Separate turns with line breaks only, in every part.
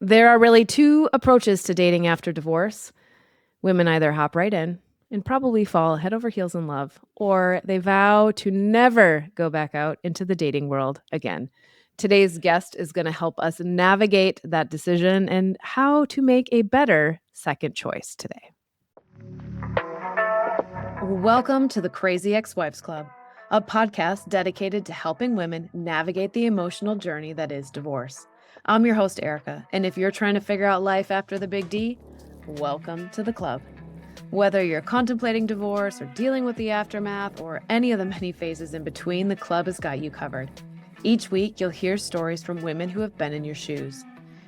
There are really two approaches to dating after divorce. Women either hop right in and probably fall head over heels in love, or they vow to never go back out into the dating world again. Today's guest is going to help us navigate that decision and how to make a better second choice today. Welcome to the Crazy Ex-Wives Club, a podcast dedicated to helping women navigate the emotional journey that is divorce. I'm your host, Erica, and if you're trying to figure out life after the big D, welcome to the club. Whether you're contemplating divorce or dealing with the aftermath or any of the many phases in between, the club has got you covered. Each week, you'll hear stories from women who have been in your shoes.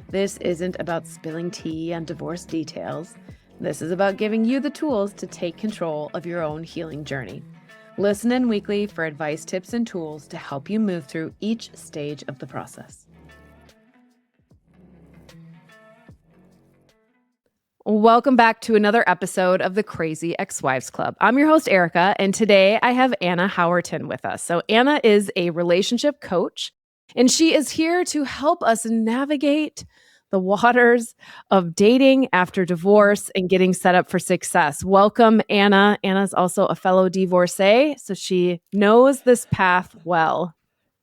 This isn't about spilling tea on divorce details. This is about giving you the tools to take control of your own healing journey. Listen in weekly for advice, tips, and tools to help you move through each stage of the process. Welcome back to another episode of the Crazy Ex-Wives Club. I'm your host, Erica, and today I have Anna Howerton with us. So Anna is a relationship coach, and she is here to help us navigate the waters of dating after divorce and getting set up for success. Welcome, Anna. Anna's also a fellow divorcee, so she knows this path well.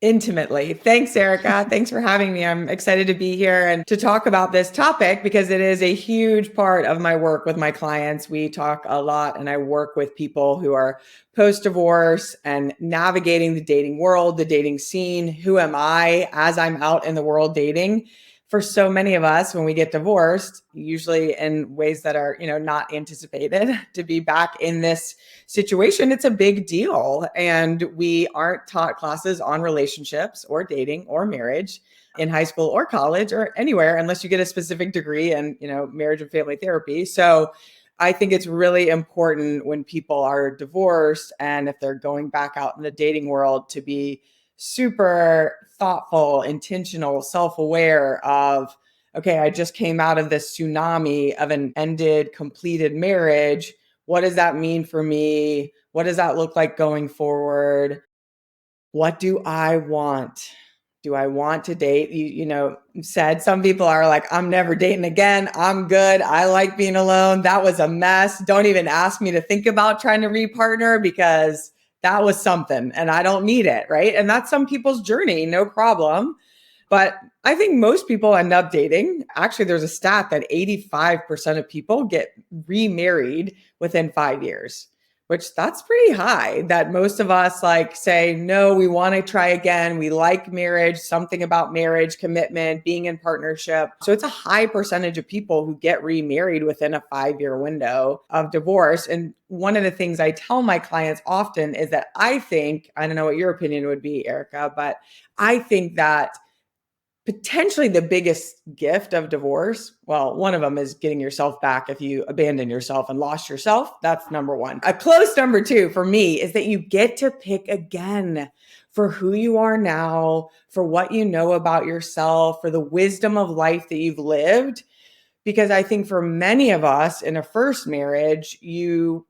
Intimately. Thanks, Erica. Thanks for having me. I'm excited to be here and to talk about this topic because it is a huge part of my work with my clients. We talk a lot and I work with people who are post-divorce and navigating the dating world, the dating scene. Who am I as I'm out in the world dating? For so many of us, when we get divorced, usually in ways that are, not anticipated, to be back in this situation, it's a big deal. And we aren't taught classes on relationships or dating or marriage in high school or college or anywhere, unless you get a specific degree in, marriage and family therapy. So I think it's really important when people are divorced and if they're going back out in the dating world to be super thoughtful, intentional, self-aware of, okay, I just came out of this tsunami of an ended, completed marriage. What does that mean for me? What does that look like going forward? What do I want? Do I want to date? You said some people are like, I'm never dating again. I'm good. I like being alone. That was a mess. Don't even ask me to think about trying to repartner because that was something and I don't need it, right? And that's some people's journey, no problem. But I think most people end up dating. Actually, there's a stat that 85% of people get remarried within 5 years, which that's pretty high. That most of us say, no, we want to try again. We like marriage, something about marriage, commitment, being in partnership. So it's a high percentage of people who get remarried within a 5-year window of divorce. And one of the things I tell my clients often is that I don't know what your opinion would be, Erica, but I think that potentially the biggest gift of divorce, well, one of them is getting yourself back if you abandon yourself and lost yourself. That's number one. A close number two for me is that you get to pick again for who you are now, for what you know about yourself, for the wisdom of life that you've lived. Because I think for many of us in a first marriage, you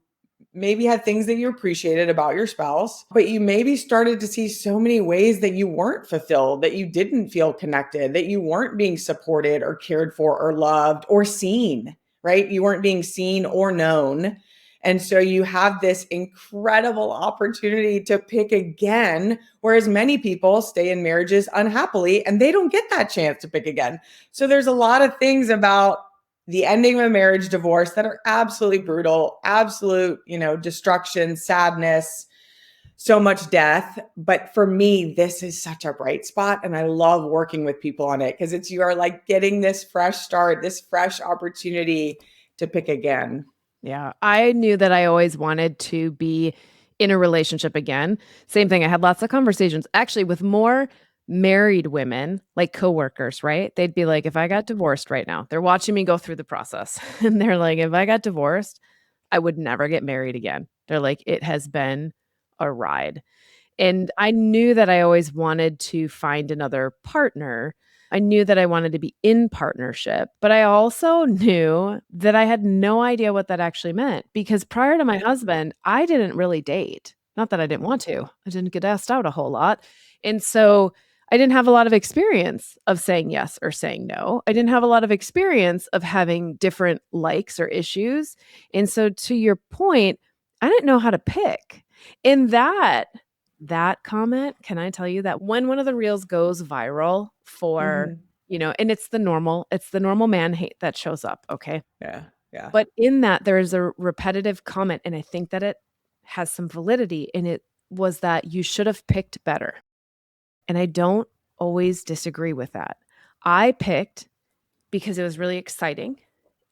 maybe had things that you appreciated about your spouse, but you maybe started to see so many ways that you weren't fulfilled, that you didn't feel connected, that you weren't being supported or cared for or loved or seen, right? You weren't being seen or known. And so you have this incredible opportunity to pick again, whereas many people stay in marriages unhappily and they don't get that chance to pick again. So there's a lot of things about the ending of a marriage, divorce that are absolutely brutal, absolute, destruction, sadness, so much death. But for me, this is such a bright spot. And I love working with people on it because you are getting this fresh start, this fresh opportunity to pick again.
Yeah, I knew that I always wanted to be in a relationship again. Same thing. I had lots of conversations actually with more married women, like coworkers, right? They'd be like, if I got divorced right now, they're watching me go through the process. And they're like, if I got divorced, I would never get married again. They're like, it has been a ride. And I knew that I always wanted to find another partner. I knew that I wanted to be in partnership, but I also knew that I had no idea what that actually meant because prior to my husband, I didn't really date. Not that I didn't want to. I didn't get asked out a whole lot. And so I didn't have a lot of experience of saying yes or saying no. I didn't have a lot of experience of having different likes or issues. And so to your point, I didn't know how to pick. And that comment, can I tell you that when one of the reels goes viral for,
Mhm.
and it's the normal man hate that shows up, okay?
Yeah. Yeah.
But in that there is a repetitive comment, and I think that it has some validity, and it was that you should have picked better. And I don't always disagree with that. I picked because it was really exciting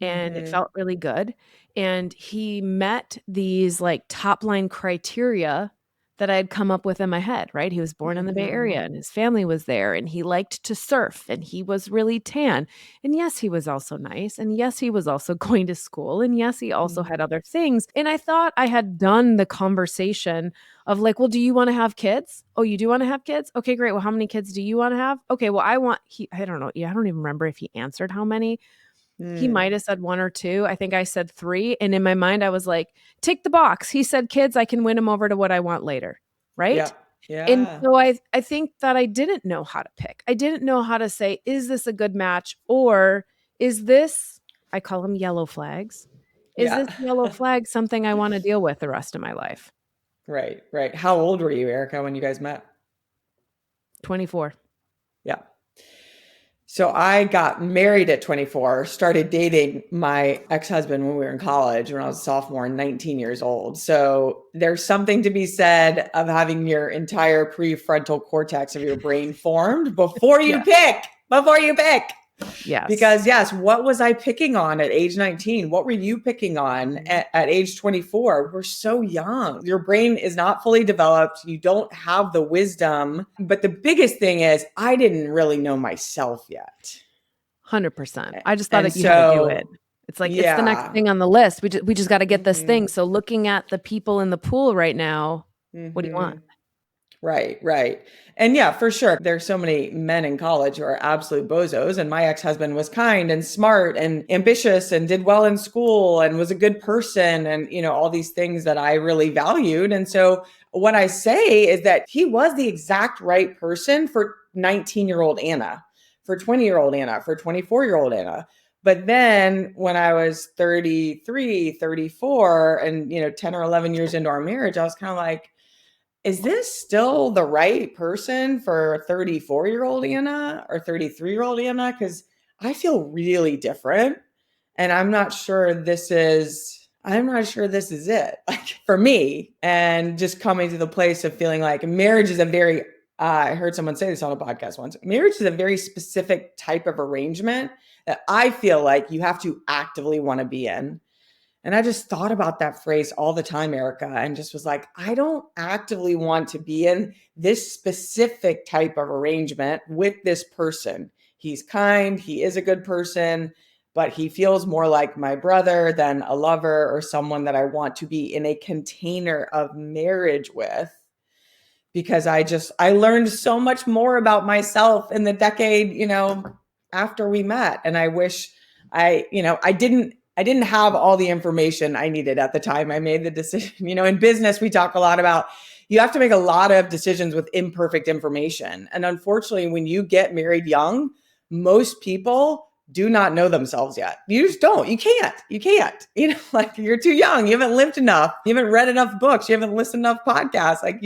and it
Mhm.
felt really good. And he met these like top line criteria that I had come up with in my head, right? He was born in the Bay Area
Mhm.
and his family was there and he liked to surf and he was really tan. And yes, he was also nice. And yes, he was also going to school. And yes, he also
Mhm.
had other things. And I thought I had done the conversation of like, well, do you want to have kids? Oh, you do want to have kids? Okay, great. Well, how many kids do you want to have? Okay, well, I don't know. Yeah, I don't even remember if he answered how many. He
Mm.
might have said 1 or 2. I think I said 3, and in my mind, I was like, "Tick the box. He said kids, I can win him over to what I want later." Right?
Yep.
And
Yeah.
so I think that I didn't know how to pick. I didn't know how to say, "Is this a good match?" Or is this, I call them yellow flags. Is
Yeah.
this yellow flag something I wanna deal with the rest of my life?
Right, right. How old were you, Erica, when you guys met?
24.
Yeah. So I got married at 24, started dating my ex-husband when we were in college when I was a sophomore and 19 years old. So there's something to be said of having your entire prefrontal cortex of your brain formed before you
Yeah.
pick, before you pick.
Yes.
Because yes, what was I picking on at age 19? What were you picking on
Mhm.
at age 24? We're so young. Your brain is not fully developed. You don't have the wisdom. But the biggest thing is I didn't really know myself yet.
100%.
A-
I just thought
And
that you had to do it.
so,
It's like, it's the next
yeah.
thing on the list. We just gotta get this thing.
Mhm.
So looking at the people in the pool right now, what do you want?
Mhm. Right, right. And yeah, for sure. There's so many men in college who are absolute bozos. And my ex-husband was kind and smart and ambitious and did well in school and was a good person and, all these things that I really valued. And so what I say is that he was the exact right person for 19-year-old Anna, for 20-year-old Anna, for 24-year-old Anna. But then when I was 33, 34, and, 10 or 11 years into our marriage, I was kind of like, is this still the right person for 34-year-old Anna or 33-year-old Anna? Because I feel really different. And I'm not sure this is it, like for me. And just coming to the place of feeling like marriage is a very, I heard someone say this on a podcast once, marriage is a very specific type of arrangement that I feel like you have to actively want to be in. And I just thought about that phrase all the time, Erica, and just was like, I don't actively want to be in this specific type of arrangement with this person. He's kind, he is a good person, but he feels more like my brother than a lover or someone that I want to be in a container of marriage with. Because I learned so much more about myself in the decade, after we met. And I wish I didn't have all the information I needed at the time I made the decision. In business, we talk a lot about you have to make a lot of decisions with imperfect information. And unfortunately, when you get married young, most people do not know themselves yet. You just don't. You can't. You can't. Like you're too young. You haven't lived enough. You haven't read enough books. You haven't listened enough podcasts. Like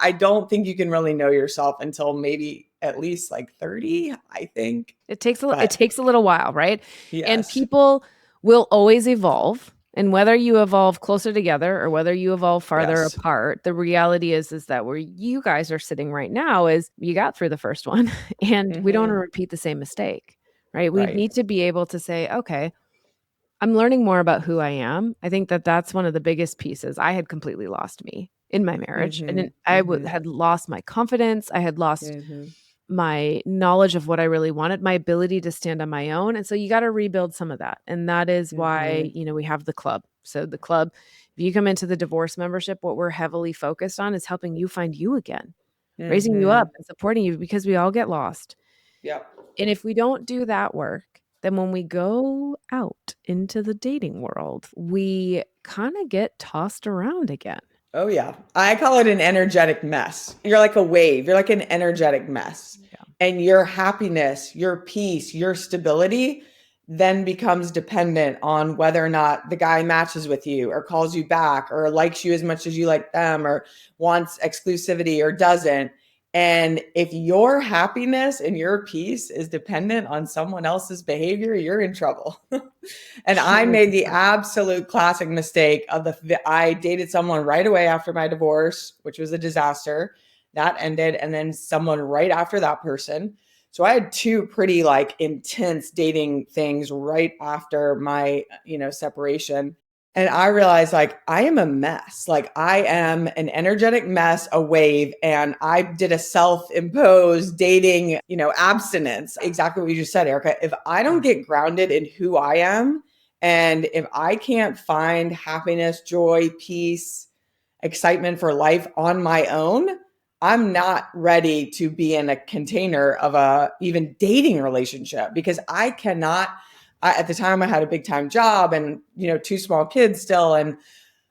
I don't think you can really know yourself until maybe at least like 30, I think.
It
But
takes a little while, right? And
yes.
people will always evolve. And whether you evolve closer together or whether you evolve farther
Yes.
apart, the reality is that where you guys are sitting right now is you got through the first one and we don't want to
Mhm.
repeat the same mistake, right? We
Right.
need to be able to say, okay, I'm learning more about who I am. I think that that's one of the biggest pieces. I had completely lost me in my marriage. And
Mhm.
I
Mhm.
had lost my confidence. I had lost
Mhm.
my knowledge of what I really wanted, my ability to stand on my own. And so you got to rebuild some of that. And that is why,
Mhm.
we have the club. So the club, if you come into the divorce membership, what we're heavily focused on is helping you find you again, raising you up
Mhm.
and supporting you because we all get lost.
Yep.
And if we don't do that work, then when we go out into the dating world, we kind of get tossed around again.
Oh, yeah. I call it an energetic mess. You're like a wave. You're like an energetic mess.
Yeah.
And your happiness, your peace, your stability then becomes dependent on whether or not the guy matches with you or calls you back or likes you as much as you like them or wants exclusivity or doesn't. And if your happiness and your peace is dependent on someone else's behavior, you're in trouble. And I made the
100%.
absolute classic mistake of I dated someone right away after my divorce, which was a disaster. That ended, and then someone right after that person. So I had two pretty like intense dating things right after my, separation. And I realized like I am a mess. Like I am an energetic mess, a wave. And I did a self-imposed dating, abstinence. Exactly what you just said, Erica. If I don't get grounded in who I am, and if I can't find happiness, joy, peace, excitement for life on my own, I'm not ready to be in a container of a even dating relationship because I cannot. At the time, I had a big time job and two small kids still, and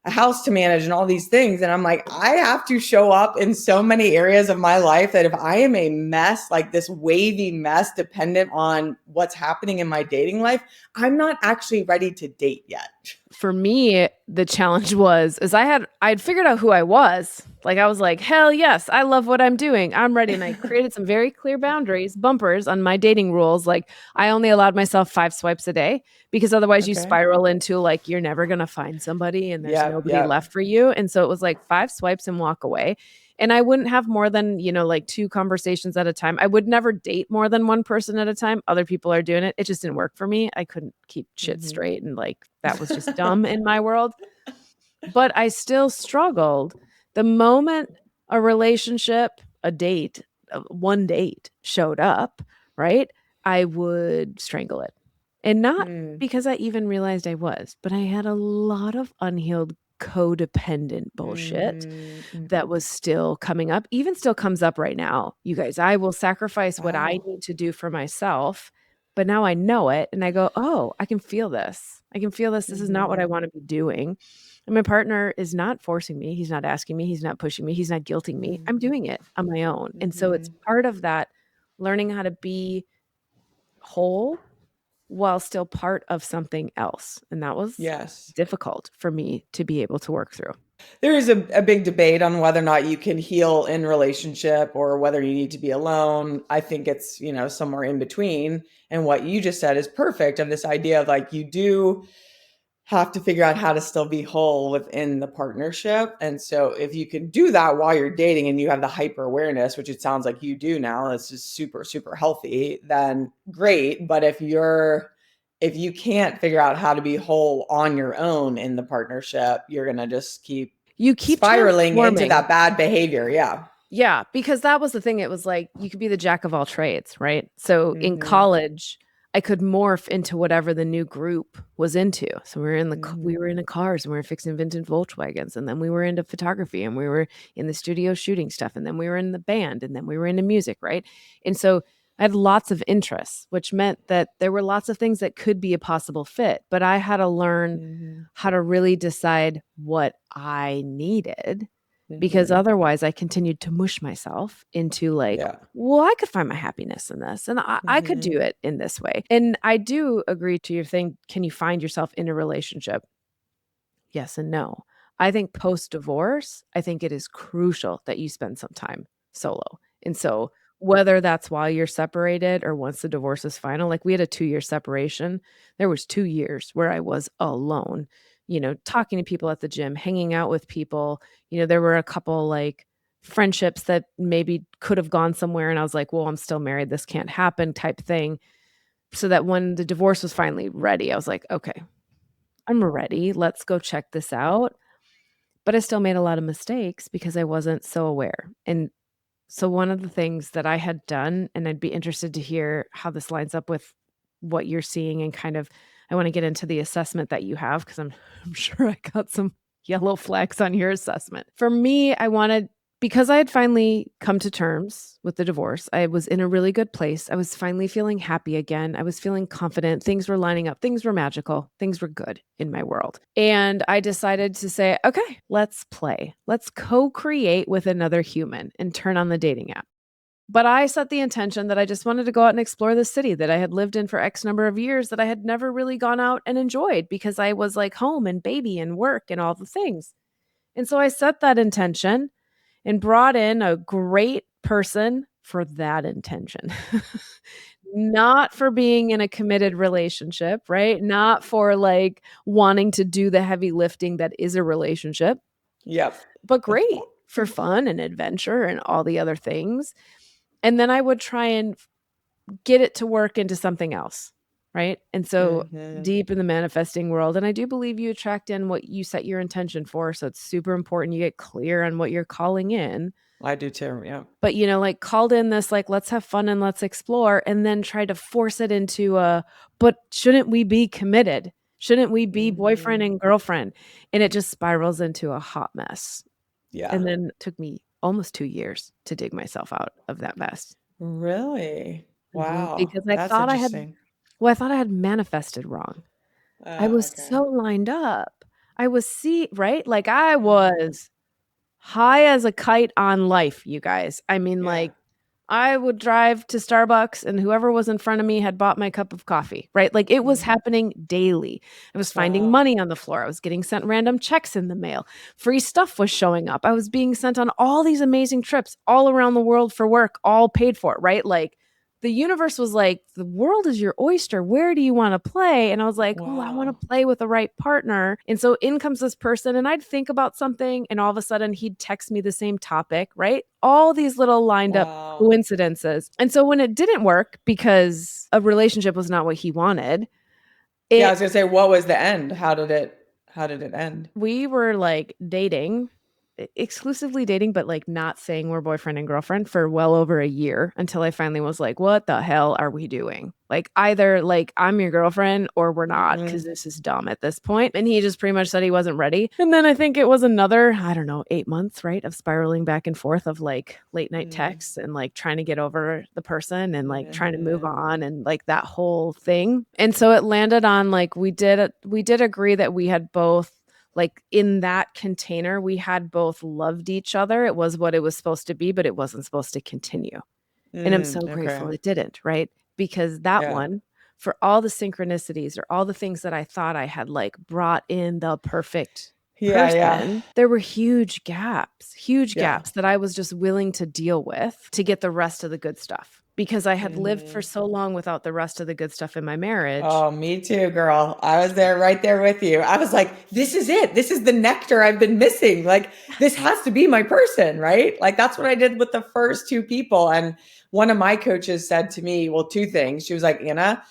a house to manage and all these things. And I'm like, I have to show up in so many areas of my life that if I am a mess, like this wavy mess, dependent on what's happening in my dating life, I'm not actually ready to date yet.
For me, the challenge is I'd figured out who I was. Like I was like, hell yes, I love what I'm doing. I'm ready. And I created some very clear boundaries, bumpers on my dating rules. Like I only allowed myself 5 swipes a day because otherwise you
Okay.
spiral into like, you're never going to find somebody and there's
Yep.
nobody
Yep.
left for you. And so it was like 5 swipes and walk away. And I wouldn't have more than, like 2 conversations at a time. I would never date more than one person at a time. Other people are doing it. It just didn't work for me. I couldn't keep shit
Mhm.
straight. And like, that was just dumb in my world. But I still struggled. The moment a relationship, a date, one date showed up, right? I would strangle it. And not
Mm,
because I even realized I was, but I had a lot of unhealed codependent bullshit
mhm,
that
mhm.
was still coming up, even still comes up right now. You guys, I will sacrifice what I
Wow.
need to do for myself, but now I know it and I go, "Oh, I can feel this. I can feel this. This is not what I
Mhm,
want to be doing." And my partner is not forcing me. He's not asking me. He's not pushing me. He's not guilting me. I'm
mhm,
doing it on my own. And so it's
mhm.
part of that learning how to be whole while still part of something else. And that was
Yes.
difficult for me to be able to work through.
There is a big debate on whether or not you can heal in relationship or whether you need to be alone. I think it's, somewhere in between. And what you just said is perfect of this idea of like you do have to figure out how to still be whole within the partnership. And so if you can do that while you're dating and you have the hyper awareness, which it sounds like you do now, this is super, super healthy, then great. But if you can't figure out how to be whole on your own in the partnership, you're going to just keep
You keep
spiraling into
transforming.
that bad behavior. Yeah.
Yeah, because that was the thing. It was like you could be the jack of all trades, right? So in
Mhm.
college, I could morph into whatever the new group was into. So we
Mhm.
were into cars and we were fixing vintage Volkswagens, and then we were into photography and we were in the studio shooting stuff, and then we were in the band, and then we were into music, right? And so I had lots of interests, which meant that there were lots of things that could be a possible fit, but I had to learn
Mhm.
how to really decide what I needed because
Mhm.
otherwise I continued to mush myself into like,
Yeah.
well, I could find my happiness in this and I could do
Mhm.
it in this way. And I do agree to your thing. Can you find yourself in a relationship? Yes and no. I think post divorce, I think it is crucial that you spend some time solo. And so, whether that's while you're separated or once the divorce is final, like we had a 2-year separation, there was 2 years where I was alone, talking to people at the gym, hanging out with people. There were a couple like friendships that maybe could have gone somewhere and I was like, "Well, I'm still married. This can't happen," type thing. So that when the divorce was finally ready, I was like, "Okay, I'm ready. Let's go check this out." But I still made a lot of mistakes because I wasn't so aware. And so one of the things that I had done, and I'd be interested to hear how this lines up with what you're seeing and kind of I want to get into the assessment that you have because I'm I'm sure I got some yellow flags on your assessment. For me, I wanted because I had finally come to terms with the divorce, I was in a really good place. I was finally feeling happy again. I was feeling confident. Things were lining up. Things were magical. Things were good in my world. And I decided to say, okay, let's play. Let's co create with another human and turn on the dating app. But I set the intention that I just wanted to go out and explore the city that I had lived in for X number of years that I had never really gone out and enjoyed because I was like home and baby and work and all the things. And so I set that intention and brought in a great person for that intention. Not for being in a committed relationship, right? Not for like wanting to do the heavy lifting that is a relationship,
Yep.
but great for fun and adventure and all the other things. And then I would try and get it to work into something else, right? And so
Mhm.
deep in the manifesting world, and I do believe you attract in what you set your intention for. So it's super important you get clear on what you're calling in.
I do too. Yeah.
But, you know, like called in this, like, let's have fun and let's explore, and then try to force it into a, but shouldn't we be committed? Shouldn't we be boyfriend
Mhm.
and girlfriend? And it just spirals into a hot mess.
Yeah.
And then it took me almost 2 years to dig myself out of that mess.
Really? Wow.
Because I
That's
thought I had,
interesting.
well, I thought I had manifested wrong. I was
Okay.
so lined up. I was right? Like I
Mhm.
was high as a kite on life, you guys. I mean,
Yeah.
like, I would drive to Starbucks and whoever was in front of me had bought my cup of coffee, right? Like, it was
Mhm.
happening daily. I was finding
Wow.
money on the floor. I was getting sent random checks in the mail. Free stuff was showing up. I was being sent on all these amazing trips all around the world for work, all paid for, right? Like, the universe was like, "The world is your oyster. Where do you wanna play?" And I was like, "Oh, I wanna
Wow.
play with the right partner." And so in comes this person, and I'd think about something, and all of a sudden, he'd text me the same topic, right? All these little lined up
Wow.
coincidences. And so when it didn't work because a relationship was not what he wanted,
Yeah, I
it
was gonna say, what was the end? How did it end?
we were like dating, exclusively dating, but like not saying we're boyfriend and girlfriend for well over a year until I finally was like, what the hell are we doing? Like, either like I'm your girlfriend or we're not, because
Mhm.
this is dumb at this point. And he just pretty much said he wasn't ready. And then I think it was another, I don't know, 8 months, right? Of spiraling back and forth of like late night
Mhm.
texts and like trying to get over the person and like trying to move
Mhm.
on and like that whole thing. And so it landed on like we did agree that we had both, like, in that container, we had both loved each other. It was what it was supposed to be, but it wasn't supposed to continue. And I'm so
Okay.
grateful it didn't, right? Because that
Yeah.
one, for all the synchronicities or all the things that I thought I had like brought in the perfect
Yeah, yeah.
person, there were huge
Yeah.
gaps that I was just willing to deal with to get the rest of the good stuff. Because I had lived for
Mhm.
so long without the rest of the good stuff in my marriage.
Oh, me too, girl. I was there, right there with you. I was like, this is it. This is the nectar I've been missing. Like, this has to be my person, right? Like, that's what I did with the first two people. And one of my coaches said to me, well, two things. She was like, Anna,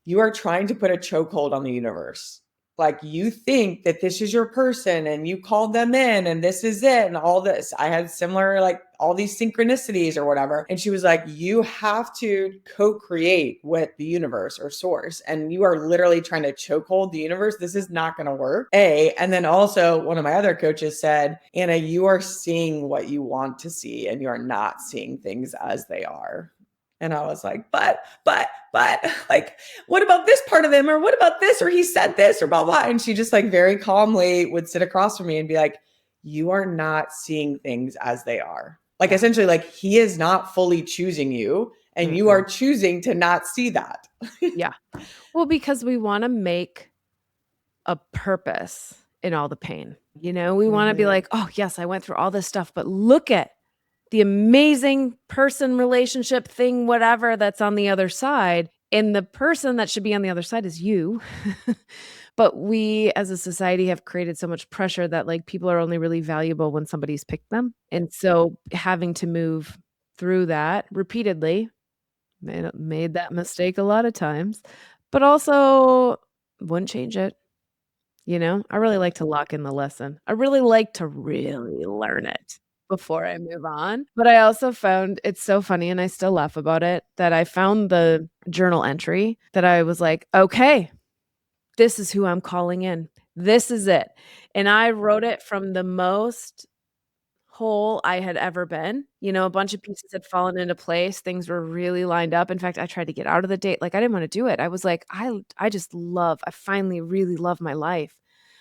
you are trying to put a chokehold on the universe. Like, you think that this is your person and you called them in and this is it and all this. I had similar, like, all these synchronicities or whatever. And she was like, you have to co create with the universe or source. And you are literally trying to chokehold the universe. This is not going to work. And then also, one of my other coaches said, Anna, you are seeing what you want to see and you are not seeing things as they are. And I was like, but, like, what about this part of him? Or what about this? Or he said this or blah, blah. And she just like very calmly would sit across from me and be like, you are not seeing things as they are. Like,
Yeah.
essentially, like, he is not fully choosing you and you are
Mm-mm.
choosing to not see that.
Yeah. Well, because we want to make a purpose in all the pain. You know, we wanna be
Mhm.
like, "Oh, yes, I went through all this stuff, but look at the amazing person, relationship, thing, whatever that's on the other side." And the person that should be on the other side is you. But we as a society have created so much pressure that, like, people are only really valuable when somebody's picked them. And so having to move through that repeatedly, made that mistake a lot of times, but also wouldn't change it. You know, I really like to lock in the lesson. I really like to really learn it before I move on. But I also found it's so funny, and I still laugh about it, that I found the journal entry that I was like, "Okay, this is who I'm calling in. This is it." And I wrote it from the most whole I had ever been. A bunch of pieces had fallen into place. Things were really lined up. In fact, I tried to get out of the date. Like, I didn't want to do it. I was like, I finally really love my life.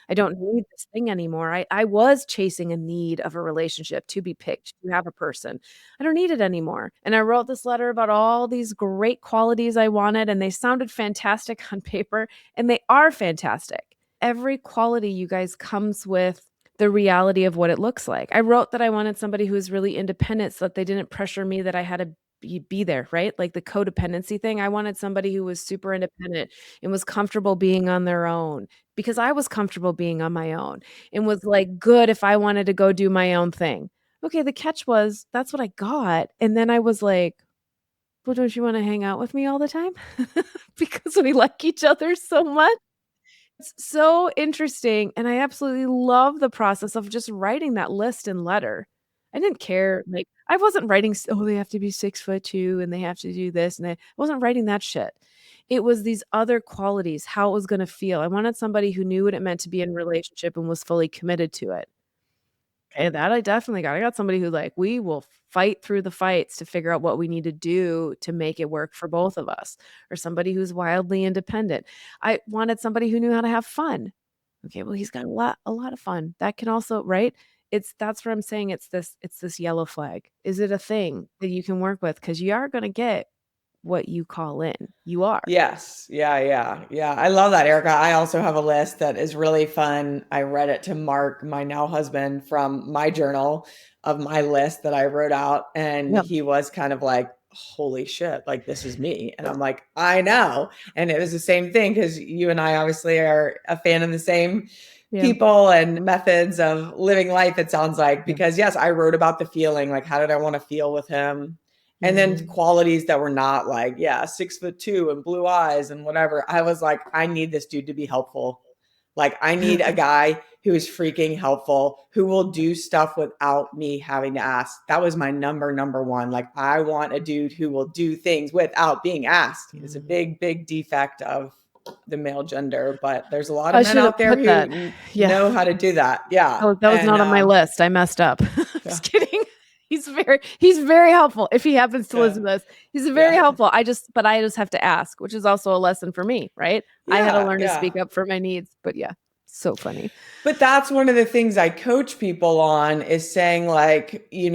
I don't need this thing anymore. I was chasing a need of a relationship, to be picked, to have a person. I don't need it anymore. And I wrote this letter about all these great qualities I wanted, and they sounded fantastic on paper, and they are fantastic. Every quality, you guys, comes with the reality of what it looks like. I wrote that I wanted somebody who was really independent so that they didn't pressure me that I had to be there, right? Like the codependency thing. I wanted somebody who was super independent and was comfortable being on their own, because I was comfortable being on my own, and was like good if I wanted to go do my own thing. Okay, the catch was that's what I got. And then I was like, well, don't you want to hang out with me all the time? Because we like each other so much. It's so interesting, and I absolutely love the process of just writing that list and letter. I didn't care, like, I wasn't writing, "Oh, they have to be 6'2", and they have to do this," and I wasn't writing that shit. It was these other qualities, how it was gonna feel. I wanted somebody who knew what it meant to be in a relationship and was fully committed to it. Okay, that I definitely got. I got somebody who, like, we will fight through the fights to figure out what we need to do to make it work for both of us, or somebody who's wildly independent. I wanted somebody who knew how to have fun. Okay, well, he's got a lot of fun. That can also, right? That's where I'm saying it's this yellow flag. Is it a thing that you can work with? Because you are gonna get what you call in. You are.
Yes. Yeah, yeah, yeah. I love that, Erica. I also have a list that is really fun. I read it to Mark, my now husband, from my journal of my list that I wrote out. And
Yep.
he was kind of like, holy shit, like this is me. And I'm like, I know. And it was the same thing because you and I obviously are a fan of the same
Yeah.
people and methods of living life, it sounds like.
Yeah.
Because yes, I wrote about the feeling, like how did I want to feel with him? And then
Mhm.
qualities that were not like, yeah, 6'2" and blue eyes and whatever. I was like, I need this dude to be helpful. Like, I need a guy who is freaking helpful, who will do stuff without me having to ask. That was my number one. Like, I want a dude who will do things without being asked. It's a
Mhm.
big, big defect of the male gender, but there's a lot of
I
men
should have
out there
put
who
that. Yeah.
know how to do that. Yeah.
Oh, that was
And
not on my list. I messed up. I'm
yeah,
just kidding. He's very helpful. If he happens to
yeah,
listen to this, he's very
yeah,
helpful. I just have to ask, which is also a lesson for me, right? I had to
yeah,
learn to
yeah.
speak up for my needs. But yeah, so funny.
But that's one of the things I coach people on is saying, like, in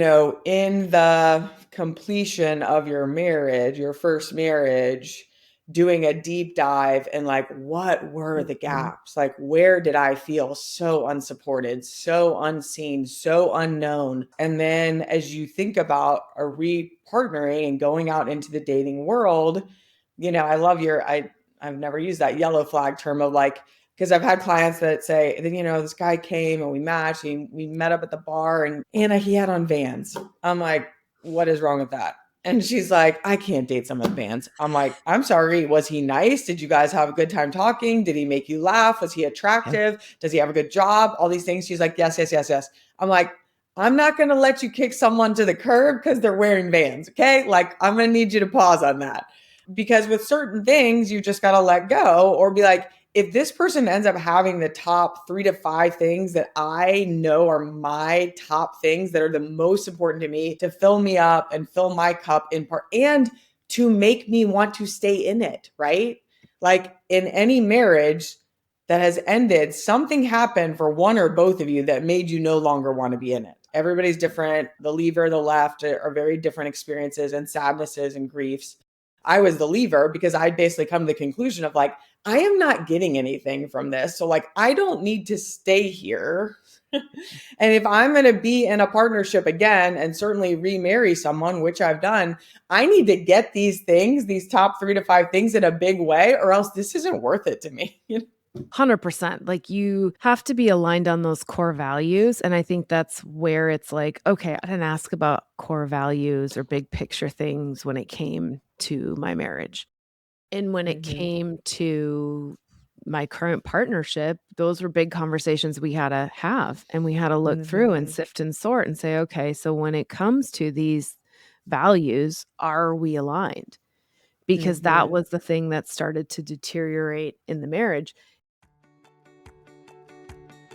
the completion of your marriage, your first marriage, doing a deep dive and like, what were the
Mhm.
gaps? Like, where did I feel so unsupported, so unseen, so unknown? And then as you think about a re-partnering and going out into the dating world, I love I've never used that yellow flag term of like, because I've had clients that say, this guy came and we matched, and we met up at the bar, and Anna, he had on Vans. I'm like, what is wrong with that? And she's like, I can't date someone with Vans. I'm like, I'm sorry. Was he nice? Did you guys have a good time talking? Did he make you laugh? Was he
Yeah.
attractive? Does he have a good job? All these things. She's like, yes, yes, yes, yes. I'm like, I'm not going to let you kick someone to the curb because they're wearing Vans. Okay. Like, I'm going to need you to pause on that, because with certain things, you just got to let go or be like, if this person ends up having the top 3 to 5 things that I know are my top things that are the most important to me to fill me up and fill my cup in part and to make me want to stay in it, right? Like in any marriage that has ended, something happened for one or both of you that made you no longer want to be in it. Everybody's different. The lever, the left are very different experiences and sadnesses and griefs. I was the lever because I'd basically come to the conclusion of like, I am not getting anything from this. So, like, I don't need to stay here. And if I'm going to be in a partnership again and certainly remarry someone, which I've done, I need to get these things, these top 3 to 5 things in a big way, or else this isn't worth it to me.
100%. Like, you have to be aligned on those core values. And I think that's where it's like, okay, I didn't ask about core values or big picture things when it came to my marriage. And when it
Mhm,
came to my current partnership, those were big conversations we had to have, and we had to look through and
mhm,
sift and sort and say, okay, so when it comes to these values, are we aligned? Because that
mhm.
was the thing that started to deteriorate in the marriage.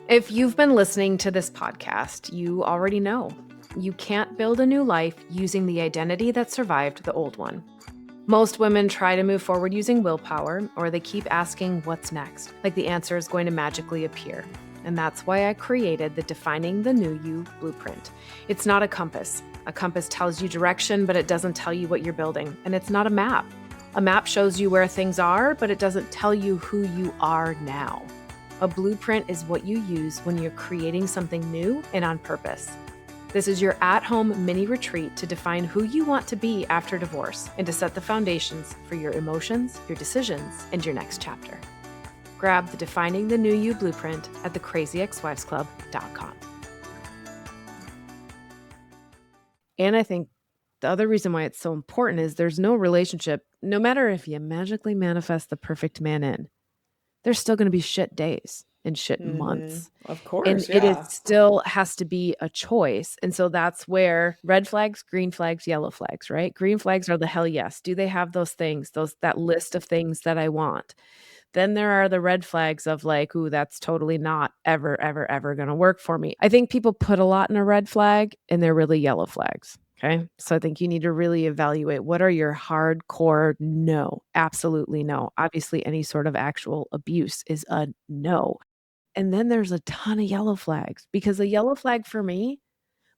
If you've been listening to this podcast, you already know You can't build a new life using the identity that survived the old one. Most women try to move forward using willpower, or they keep asking what's next, like the answer is going to magically appear. And that's why I created the Defining the New You blueprint. It's not a compass. A compass tells you direction, but it doesn't tell you what you're building. And it's not a map. A map shows you where things are, but it doesn't tell you who you are now. A blueprint is what you use when you're creating something new and on purpose. This is your at-home mini retreat to define who you want to be after divorce and to set the foundations for your emotions, your decisions, and your next chapter. Grab the Defining the New You blueprint at thecrazyexwivesclub.com. And I think the other reason why it's so important is there's no relationship, no matter if you magically manifest the perfect man in, there's still going to be shit days and shit months.
Of
And
course,
it is
yeah.
still has to be a choice. And so that's where red flags, green flags, yellow flags, right? Green flags are the hell yes. Do they have those things, that list of things that I want? Then there are the red flags of like, ooh, that's totally not ever, ever, ever going to work for me. I think people put a lot in a red flag and they're really yellow flags. Okay. So I think you need to really evaluate what are your hardcore no, absolutely no. Obviously, any sort of actual abuse is a no. And then there's a ton of yellow flags because a yellow flag for me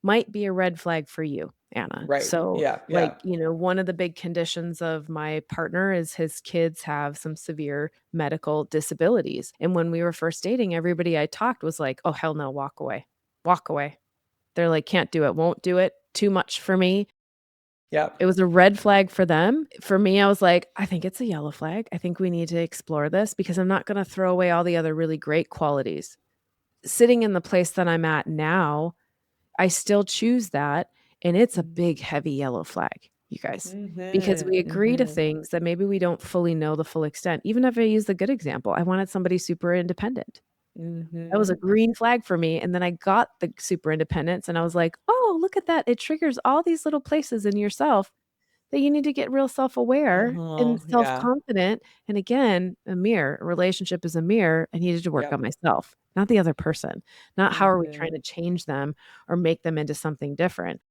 might be a red flag for you, Anna.
Right.
So,
Yeah.
like,
Yeah.
one of the big conditions of my partner is his kids have some severe medical disabilities. And when we were first dating, everybody I talked was like, oh, hell no, walk away. Walk away. They're like, can't do it, won't do it. Too much for me.
Yep.
It was a red flag for them. For me, I was like, I think it's a yellow flag. I think we need to explore this because I'm not going to throw away all the other really great qualities. Sitting in the place that I'm at now, I still choose that, and it's a big, heavy yellow flag, you guys, because we agree to things that maybe we don't fully know the full extent. Even if I use the good example, I wanted somebody super independent. That was a green flag for me, and then I got the super independence, and I was like, "Oh, look at that. It triggers all these little places in yourself that you need to get real self-aware and
Yeah.
self-confident." And again, a relationship is a mirror. I needed to work
Yep.
on myself, not the other person. Not how are we trying to change them or make them into something different.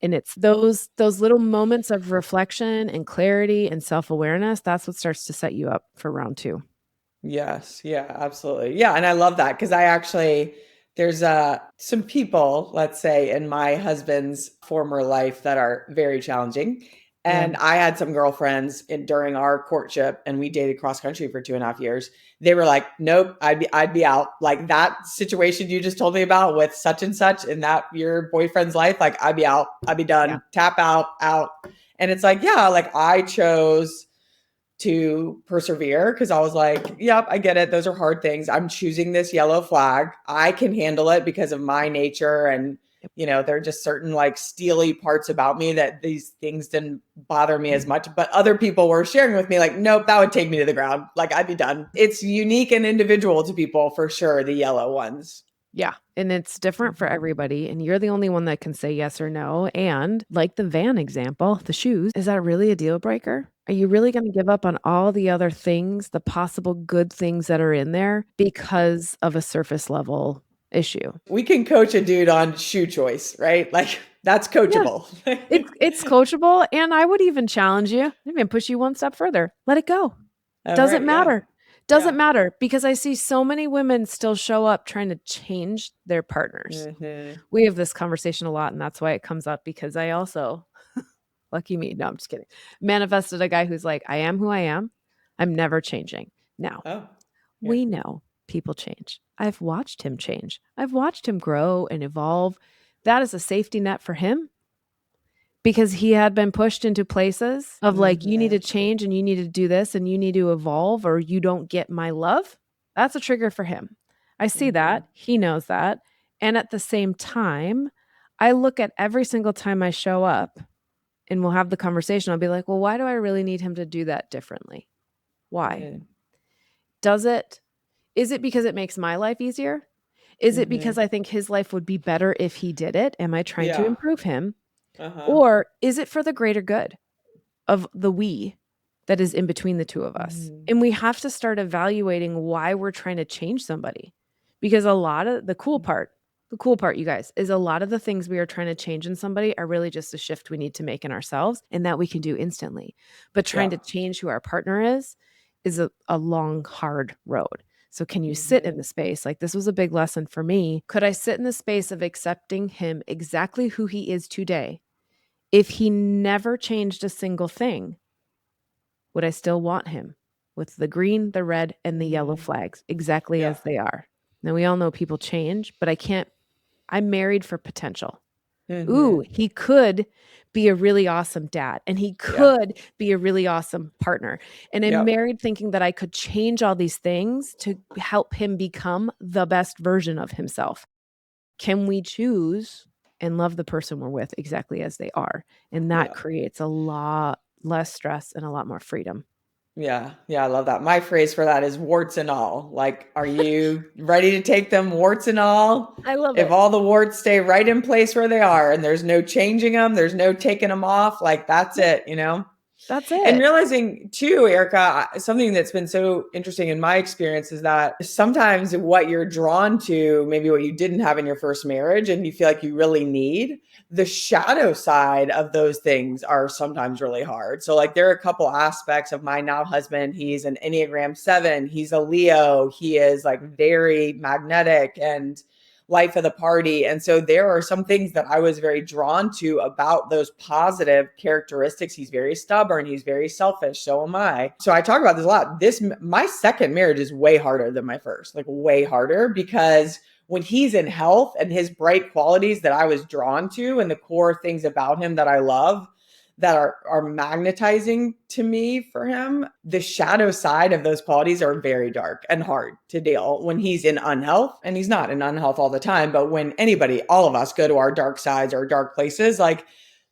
And it's those little moments of reflection and clarity and self-awareness, that's what starts to set you up for round 2.
Yes, yeah, absolutely. Yeah, and I love that because I actually there's some people, let's say, in my husband's former life that are very challenging.
Yeah.
And I had some girlfriends during our courtship, and we dated cross country for 2.5 years. They were like, "Nope, I'd be out." Like that situation you just told me about with such and such in that your boyfriend's life, like I'd be out, I'd be
Yeah.
done, tap out, out. And it's like, yeah, like I chose to persevere because I was like, yep, I get it. Those are hard things. I'm choosing this yellow flag. I can handle it because of my nature. And,
Yep.
there are just certain like steely parts about me that these things didn't bother me as much. But other people were sharing with me, like, nope, that would take me to the ground. Like, I'd be done. It's unique and individual to people for sure, the yellow ones.
Yeah, and it's different for everybody, and you're the only one that can say yes or no, and like the van example, the shoes, is that really a deal breaker? Are you really gonna give up on all the other things, the possible good things that are in there because of a surface level issue?
We can coach a dude on shoe choice, right? Like, that's
Yeah,
coachable.
it's coachable, and I would even challenge you, even push you one step further. Let it go.
All
Doesn't
right. Yeah.
matter.
Yeah.
Doesn't matter because I see so many women still show up trying to change their partners.
Hmm.
We have this conversation a lot, and that's why it comes up because I also lucky me, no, I'm just kidding, manifested a guy who's like, "I am who I am. I'm never changing." Now,
Oh, yeah.
we know people change. I've watched him change. I've watched him grow and evolve. That is a safety net for him because he had been pushed into places of like, "You need to
Mhm,
change and you need to do this and you need to evolve or you don't get my love." That's a trigger for him. I see
mhm,
that. He knows that. And at the same time, I look at every single time I show up and we'll have the conversation. I'll be like, well, why do I really need him to do that differently? Why?
mm,
Does it, is it because it makes my life easier? Is it because
mhm.
I think his life would be better if he did it? Am I trying to
Yeah,
improve him?
uh-huh.
Or is it for the greater good of the we that is in between the two of us?
Mhm,
And we have to start evaluating why we're trying to change somebody. Because a lot of the cool part, The cool part, you guys, is a lot of the things we are trying to change in somebody are really just a shift we need to make in ourselves and that we can do instantly. But trying
Yeah.
to change who our partner is a long, hard road. So can you sit
Mhm.
in the space? Like this was a big lesson for me. Could I sit in the space of accepting him exactly who he is today? If he never changed a single thing, would I still want him with the green, the red, and the yellow
Mhm.
flags exactly
Yeah.
as they are? Now we all know people change, but I'm married for potential. Ooh,
Mhm.
he could be a really awesome dad, and he
Yeah.
could be a really awesome partner. And I'm
Yep.
married thinking that I could change all these things to help him become the best version of himself. Can we choose and love the person we're with exactly as they are? And that
Yeah.
creates a lot less stress and a lot more freedom.
Yeah. Yeah, I love that. My phrase for that is warts and all. Like, are you ready to take them warts and all?
I love
If
it.
all the warts stay right in place where they are and there's no changing them, there's no taking them off, like that's
Yep,
it, you know?
that's
And
it.
realizing too, Erica, something that's been so interesting in my experience is that sometimes what you're drawn to, maybe what you didn't have in your first marriage and you feel like you really need, the shadow side of those things are sometimes really hard. So, like, there are a couple aspects of my now husband. He's an Enneagram 7, he's a Leo, he is like very magnetic and life of the party. And so there are some things that I was very drawn to about those positive characteristics. He's very stubborn, he's very selfish, so am I. So I talk about this a lot. This my second marriage is way harder than my first, like way harder, because when he's in health and his bright qualities that I was drawn to and the core things about him that I love, that are magnetizing to me for him, the shadow side of those qualities are very dark and hard to deal when he's in unhealth. And he's not in unhealth all the time, but when anybody, all of us, go to our dark sides or dark places, like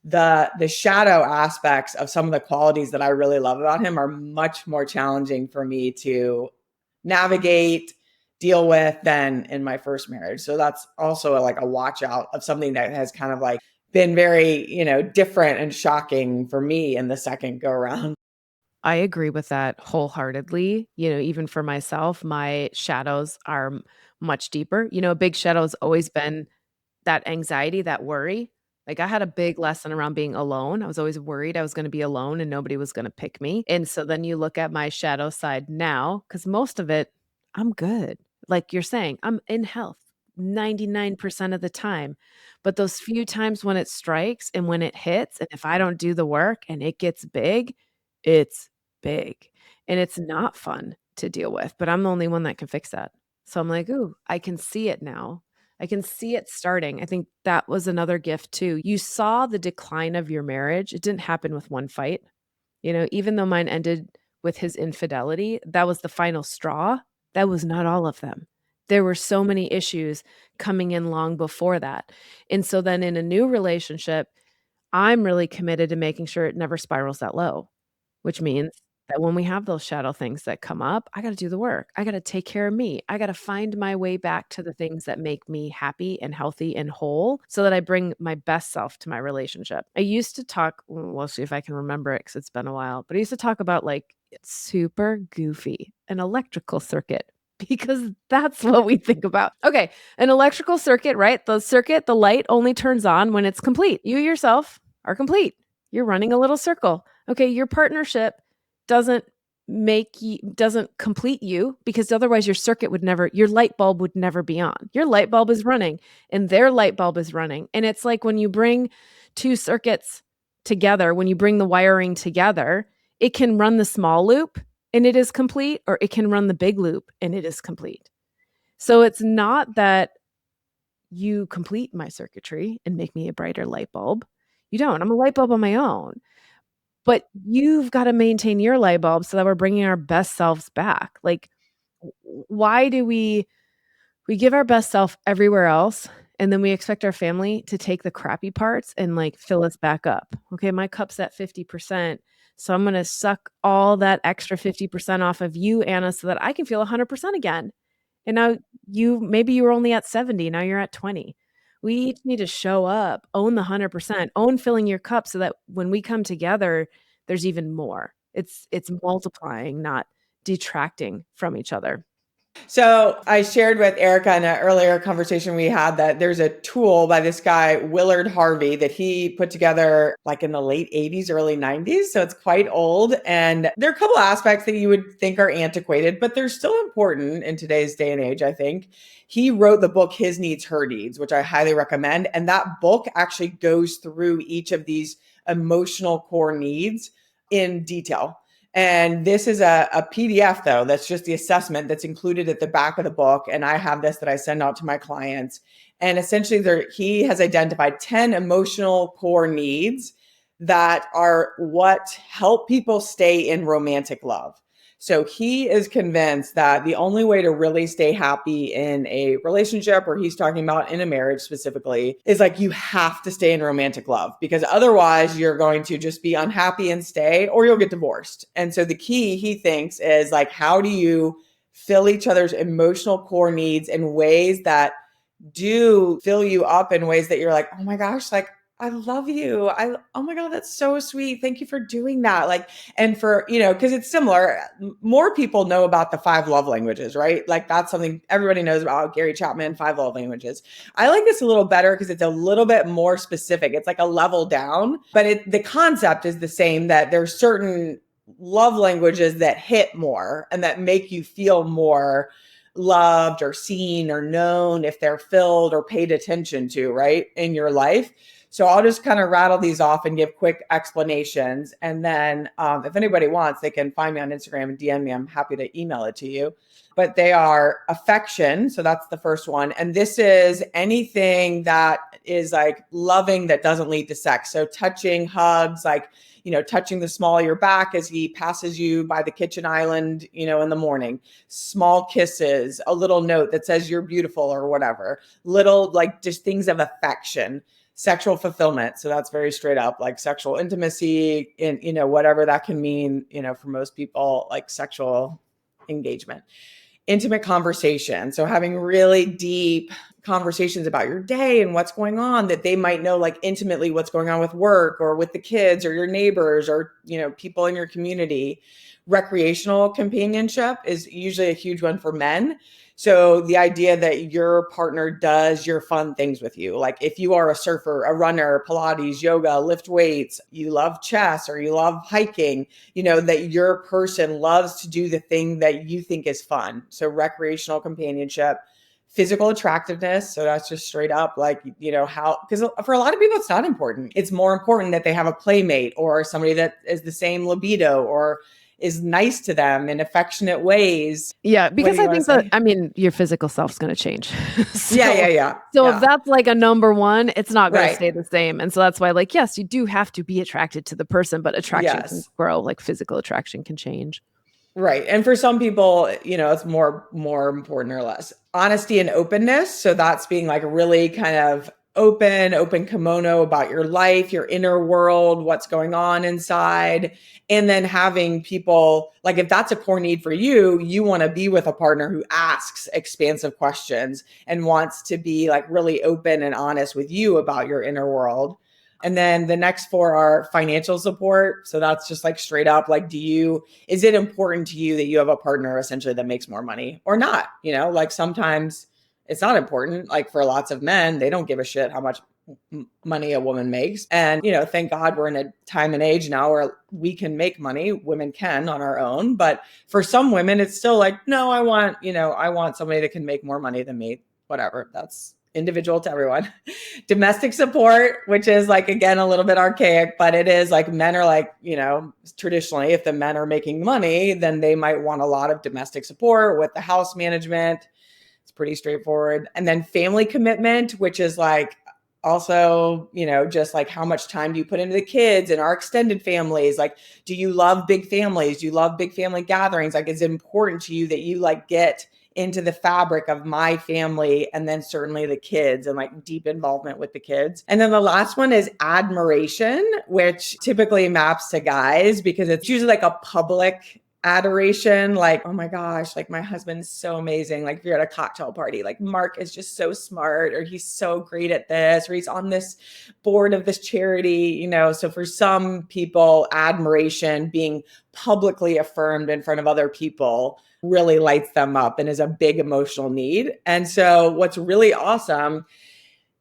the shadow aspects of some of the qualities that I really love about him are much more challenging for me to navigate, deal with than in my first marriage. So that's also like a watch out of something that has kind of like been very, different and shocking for me in the second go around.
I agree with that wholeheartedly. Even for myself, my shadows are much deeper. A big shadow has always been that anxiety, that worry. Like I had a big lesson around being alone. I was always worried I was going to be alone and nobody was going to pick me. And so then you look at my shadow side now, because most of it, I'm good. Like you're saying, I'm in health 99% of the time. But those few times when it strikes and when it hits, and if I don't do the work and it gets big, it's big. And it's not fun to deal with, but I'm the only one that can fix that. So I'm like, ooh, I can see it now. I can see it starting. I think that was another gift too. You saw the decline of your marriage. It didn't happen with one fight. Even though mine ended with his infidelity, that was the final straw. That was not all of them. There were so many issues coming in long before that. And so then in a new relationship, I'm really committed to making sure it never spirals that low, which means that when we have those shadow things that come up, I got to do the work. I got to take care of me. I got to find my way back to the things that make me happy and healthy and whole so that I bring my best self to my relationship. I used to talk, we'll see if I can remember it because it's been a while, but I used to talk about like it's super goofy, an electrical circuit. Because that's what we think about. Okay, an electrical circuit, right? The light only turns on when it's complete. You yourself are complete. You're running a little circle. Okay, your partnership doesn't doesn't complete you because otherwise your light bulb would never be on. Your light bulb is running and their light bulb is running. And it's like when you bring two circuits together, when you bring the wiring together, it can run the small loop and it is complete, or it can run the big loop and it is complete. So it's not that you complete my circuitry and make me a brighter light bulb. You don't. I'm a light bulb on my own. But you've gotta maintain your light bulb so that we're bringing our best selves back. Like, why do we give our best self everywhere else, and then we expect our family to take the crappy parts and, like, fill us back up? Okay, my cup's at 50%, so I'm gonna suck all that extra 50% off of you, Anna, so that I can feel 100% again. And now maybe you were only at 70, now you're at 20. We each need to show up, own the 100%, own filling your cup so that when we come together, there's even more. It's multiplying, not detracting from each other.
So I shared with Erica in an earlier conversation we had that there's a tool by this guy, Willard Harvey, that he put together like in the late 80s, early 90s. So it's quite old. And there are a couple aspects that you would think are antiquated, but they're still important in today's day and age, I think. He wrote the book, His Needs, Her Needs, which I highly recommend. And that book actually goes through each of these emotional core needs in detail. And this is a PDF, though, that's just the assessment that's included at the back of the book. And I have this that I send out to my clients. And essentially, he has identified 10 emotional core needs that are what help people stay in romantic love. So he is convinced that the only way to really stay happy in a relationship, or he's talking about in a marriage specifically, is like you have to stay in romantic love, because otherwise you're going to just be unhappy and stay, or you'll get divorced. And so the key, he thinks, is like, how do you fill each other's emotional core needs in ways that do fill you up in ways that you're like, oh my gosh, like, I love you. Oh my God, that's so sweet. Thank you for doing that. Like, and for, because it's similar. More people know about the 5 love languages, right? Like that's something everybody knows about. Gary Chapman, 5 love languages. I like this a little better because it's a little bit more specific. It's like a level down, but the concept is the same, that there's certain love languages that hit more and that make you feel more loved or seen or known if they're filled or paid attention to, right, in your life. So I'll just kind of rattle these off and give quick explanations. And then if anybody wants, they can find me on Instagram and DM me. I'm happy to email it to you. But they are affection. So that's the first one. And this is anything that is like loving that doesn't lead to sex. So touching, hugs, like, touching the small of your back as he passes you by the kitchen island, in the morning, small kisses, a little note that says you're beautiful or whatever, little like just things of affection. Sexual fulfillment. So that's very straight up, like sexual intimacy in, whatever that can mean, for most people, like sexual engagement. Intimate conversation. So having really deep conversations about your day and what's going on, that they might know like intimately what's going on with work or with the kids or your neighbors or, people in your community. Recreational companionship is usually a huge one for men. So the idea that your partner does your fun things with you, like if you are a surfer, a runner, Pilates, yoga, lift weights, you love chess or you love hiking, that your person loves to do the thing that you think is fun. So recreational companionship. Physical attractiveness. So that's just straight up like, how, because for a lot of people, it's not important. It's more important that they have a playmate or somebody that is the same libido or is nice to them in affectionate ways.
Yeah, because I think that, your physical self's going to change. So,
yeah.
So if that's like a number one, it's not going to
Right.
stay the same. And so that's why, like, yes, you do have to be attracted to the person, but attraction can
Yes.
grow, like physical attraction can change.
Right. And for some people, it's more important or less. Honesty and openness. So that's being like really kind of open kimono about your life, your inner world, what's going on inside. And then having people, like if that's a core need for you, you want to be with a partner who asks expansive questions and wants to be like really open and honest with you about your inner world. And then the next 4 are financial support. So that's just like straight up, like, is it important to you that you have a partner essentially that makes more money or not? Like sometimes it's not important. Like for lots of men, they don't give a shit how much money a woman makes. And, thank God we're in a time and age now where we can make money. Women can on our own. But for some women, it's still like, no, I want somebody that can make more money than me. Whatever. That's individual to everyone. Domestic support, which is like, again, a little bit archaic, but it is like men are like, traditionally, if the men are making money, then they might want a lot of domestic support with the house management. It's pretty straightforward. And then family commitment, which is like also, just like how much time do you put into the kids and our extended families? Like, do you love big families? Do you love big family gatherings? Like, it's important to you that you like get into the fabric of my family and then certainly the kids and like deep involvement with the kids. And then the last one is admiration, which typically maps to guys because it's usually like a public adoration, like, oh my gosh, like my husband's so amazing. Like if you're at a cocktail party, like Mark is just so smart, or he's so great at this, or he's on this board of this charity, So for some people, admiration, being publicly affirmed in front of other people, really lights them up and is a big emotional need. And so what's really awesome,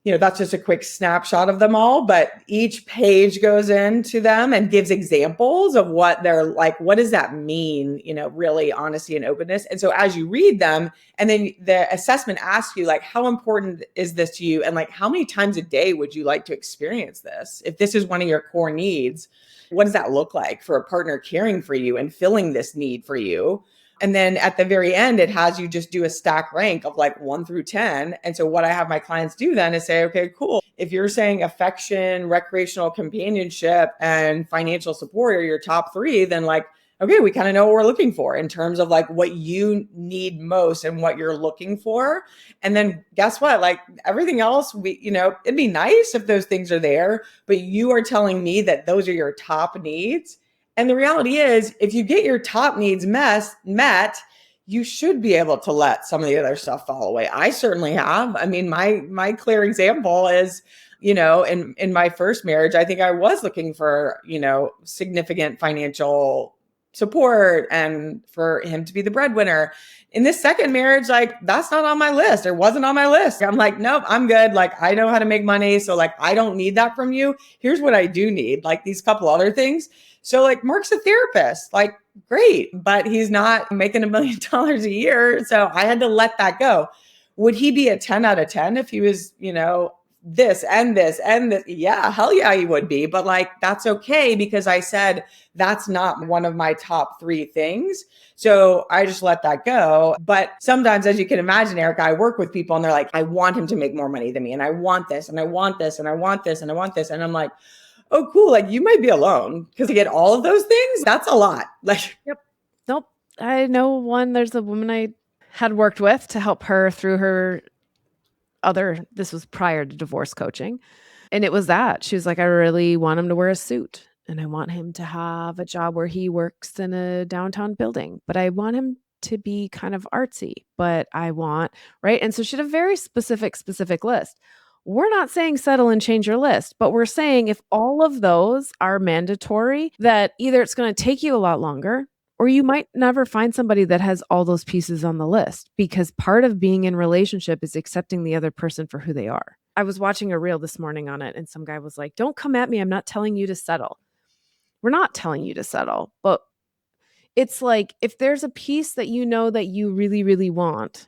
that's just a quick snapshot of them all, but each page goes into them and gives examples of what they're like. What does that mean? Really honesty and openness. And so as you read them, and then the assessment asks you, like, how important is this to you? And like, how many times a day would you like to experience this? If this is one of your core needs, what does that look like for a partner caring for you and filling this need for you? And then at the very end, it has you just do a stack rank of like 1 through 10. And so what I have my clients do then is say, okay, cool. If you're saying affection, recreational companionship, and financial support are your top 3, then like, okay, we kind of know what we're looking for in terms of like what you need most and what you're looking for. And then guess what? Like everything else, it'd be nice if those things are there, but you are telling me that those are your top needs. And the reality is, if you get your top needs met, you should be able to let some of the other stuff fall away. I certainly have. I mean, my clear example is, in my first marriage, I think I was looking for, significant financial support and for him to be the breadwinner. In this second marriage, like that's not on my list or wasn't on my list. I'm like, nope, I'm good. Like I know how to make money. So like, I don't need that from you. Here's what I do need, like these couple other things. So like Mark's a therapist, like great, but he's not making $1 million a year. So I had to let that go. Would he be a 10 out of 10 if he was, this and this and this? Yeah, hell yeah, he would be. But like, that's okay because I said, that's not one of my top 3 things. So I just let that go. But sometimes, as you can imagine, Erica, I work with people and they're like, I want him to make more money than me. And I want this and I want this and I want this and I want this. And I'm like, oh, cool. Like you might be alone because to get all of those things, that's a lot. Like,
yep. Nope. I know there's a woman I had worked with to help her through her this was prior to divorce coaching. And it was that she was like, I really want him to wear a suit and I want him to have a job where he works in a downtown building, but I want him to be kind of artsy, but I want, right. And so she had a very specific list. We're not saying settle and change your list, but we're saying if all of those are mandatory, that either it's going to take you a lot longer or you might never find somebody that has all those pieces on the list, because part of being in relationship is accepting the other person for who they are. I was watching a reel this morning on it and some guy was like, don't come at me. I'm not telling you to settle. We're not telling you to settle, but it's like, if there's a piece that you know that you really, really want,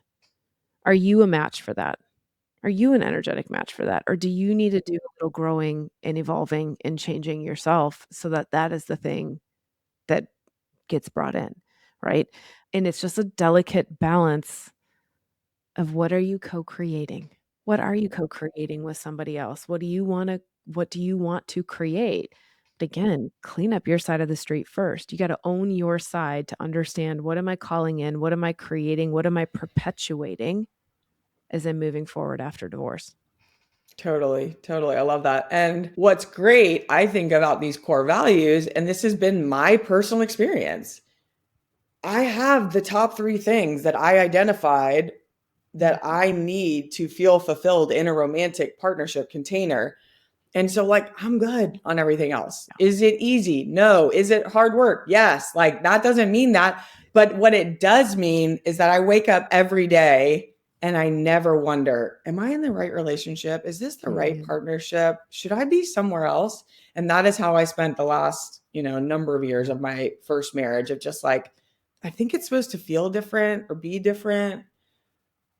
are you a match for that? Are you an energetic match for that? Or do you need to do a little growing and evolving and changing yourself so that that is the thing that gets brought in, right? And it's just a delicate balance of what are you co-creating? What are you co-creating with somebody else? What do you want to create? But again, clean up your side of the street first. You got to own your side to understand, what am I calling in? What am I creating? What am I perpetuating as I'm moving forward after divorce?
Totally. I love that. And what's great, I think, about these core values, and this has been my personal experience, I have the top 3 things that I identified that I need to feel fulfilled in a romantic partnership container. And so like, I'm good on everything else. Is it easy? No. Is it hard work? Yes. Like that doesn't mean that. But what it does mean is that I wake up every day and I never wonder, am I in the right relationship? Is this the right partnership? Should I be somewhere else? And that is how I spent the last, number of years of my first marriage, of just like, I think it's supposed to feel different or be different.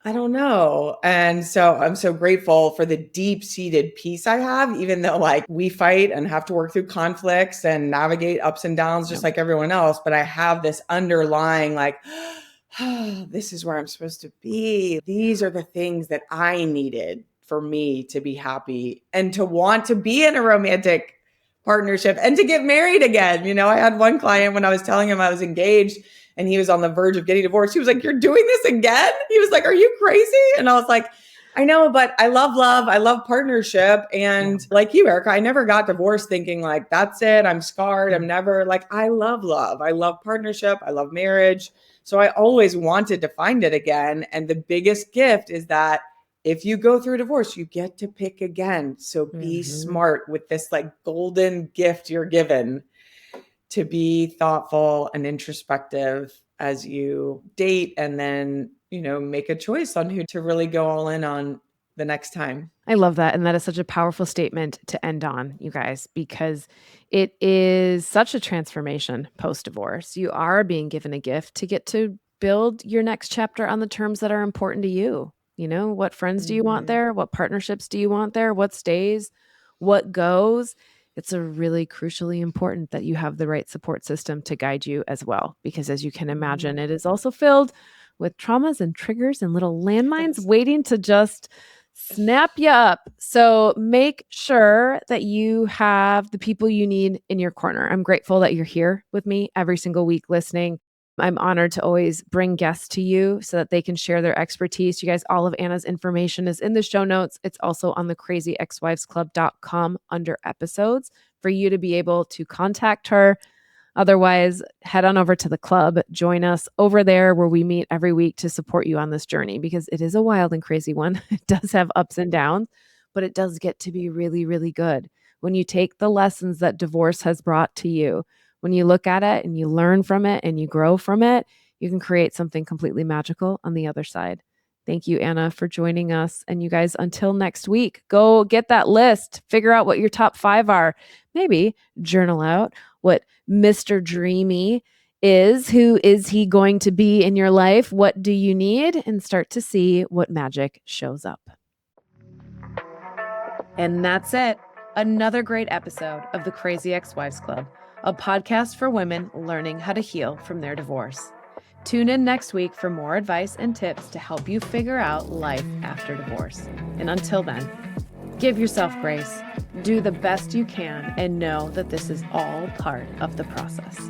I don't know. And so I'm so grateful for the deep-seated peace I have, even though like we fight and have to work through conflicts and navigate ups and downs just like everyone else. But I have this underlying like, oh, this is where I'm supposed to be. These are the things that I needed for me to be happy and to want to be in a romantic partnership and to get married again. I had one client, when I was telling him I was engaged and he was on the verge of getting divorced, he was like, you're doing this again? He was like, are you crazy? And I was like, I know, but I love love. I love partnership. And like you, Erica, I never got divorced thinking like, that's it. I'm scarred. I'm never like, I love love. I love partnership. I love marriage. So I always wanted to find it again. And the biggest gift is that if you go through a divorce, you get to pick again. So be smart with this like golden gift you're given to be thoughtful and introspective as you date and then, make a choice on who to really go all in on the next time.
I love that. And that is such a powerful statement to end on, you guys, because it is such a transformation post-divorce. You are being given a gift to get to build your next chapter on the terms that are important to you. What friends do you want there? What partnerships do you want there? What stays? What goes? It's a really crucially important that you have the right support system to guide you as well. Because as you can imagine, it is also filled with traumas and triggers and little landmines waiting to just snap you up. So make sure that you have the people you need in your corner. I'm grateful that you're here with me every single week listening. I'm honored to always bring guests to you so that they can share their expertise. You guys, all of Anna's information is in the show notes. It's also on the crazyexwivesclub.com under episodes for you to be able to contact her. Otherwise, head on over to the club. Join us over there where we meet every week to support you on this journey, because it is a wild and crazy one. It does have ups and downs, but it does get to be really, really good. When you take the lessons that divorce has brought to you, when you look at it and you learn from it and you grow from it, you can create something completely magical on the other side. Thank you, Anna, for joining us. And you guys, until next week, go get that list, figure out what your top 5 are, maybe journal out what Mr. Dreamy is. Who is he going to be in your life? What do you need? And start to see what magic shows up. And that's it. Another great episode of the Crazy Ex-Wives Club, a podcast for women learning how to heal from their divorce. Tune in next week for more advice and tips to help you figure out life after divorce. And until then, give yourself grace, do the best you can, and know that this is all part of the process.